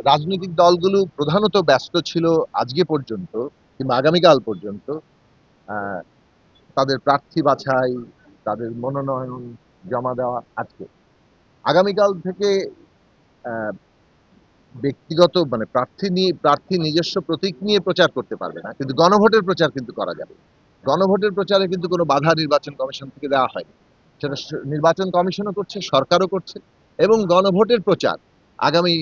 রাজনৈতিক দলগুলো প্রধানত ব্যস্ত ছিল আজকে পর্যন্ত কিংবা আগামীকাল পর্যন্ত আহ, তাদের প্রার্থী বাছাই, তাদের মনোনয়ন জমা দেওয়া। আজকে আগামীকাল থেকে আহ, ব্যক্তিগত মানে প্রার্থী নিজস্ব প্রতীক নিয়ে প্রচার করতে পারবে না, কিন্তু গণভোটের প্রচার কিন্তু করা যাবে। গণভোটের প্রচারে কিন্তু কোনো বাধা নির্বাচন কমিশন থেকে দেওয়া হয়নি। সেটা নির্বাচন কমিশনও করছে, সরকারও করছে। এবং গণভোটের প্রচার আগামী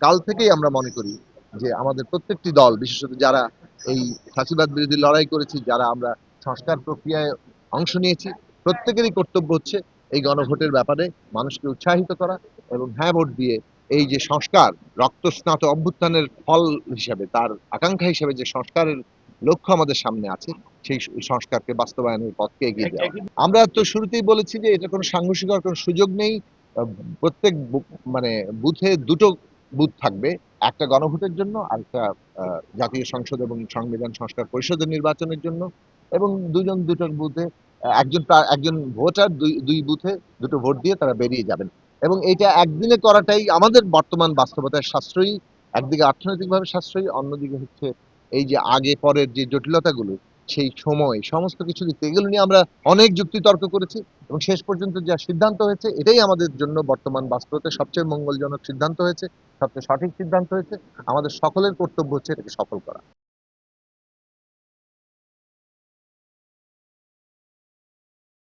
কাল থেকেই আমরা মনে করি যে আমাদের প্রত্যেকটি দল, বিশেষত যারা এই ফাঁসিবাদ বিরোধী লড়াই করেছি, যারা আমরা সংস্কার প্রক্রিয়ায় অংশ নিয়েছি, প্রত্যেকেরই কর্তব্য হচ্ছে এই গণভোটের ব্যাপারে মানুষকে উৎসাহিত করা এবং হ্যাঁ ভোট দিয়ে এই যে সংস্কার, রক্তস্নাত অভ্যুত্থানের ফল হিসাবে, তার আকাঙ্ক্ষা হিসাবে যে সংস্কারের লক্ষ্য আমাদের সামনে আছে, সেই সংস্কারকে বাস্তবায়নের পথকে এগিয়ে যাওয়া। আমরা তো শুরুতেই বলেছি যে এটা কোনো সাংঘর্ষিকতার কোনো সুযোগ নেই। আহ, প্রত্যেক মানে বুথে দুটো বুথ থাকবে, একটা গণভোটের জন্য আর একটা জাতীয় সংসদ এবং সংবিধান সংস্কার পরিষদের নির্বাচনের জন্য। এবং দুটো বুথে একজন ভোটার দুই দুই বুথে দুটো ভোট দিয়ে তারা বেরিয়ে যাবেন। এবং এটা একদিনে করাটাই আমাদের বর্তমান বাস্তবতায় সাশ্রয়ী। একদিকে অর্থনৈতিকভাবে সাশ্রয়ী, অন্যদিকে হচ্ছে এই যে আগে পরের যে জটিলতাগুলো, সেই সময় সমস্ত কিছু দিতে, এগুলো নিয়ে আমরা অনেক যুক্তি তর্ক করেছি এবং শেষ পর্যন্ত যা সিদ্ধান্ত হয়েছে এটাই আমাদের জন্য বর্তমান বাস্তবতায় সবচেয়ে মঙ্গলজনক সিদ্ধান্ত হয়েছে, সবচেয়ে সঠিক সিদ্ধান্ত হয়েছে। আমাদের সকলের কর্তব্য হচ্ছে এটাকে সফল করা।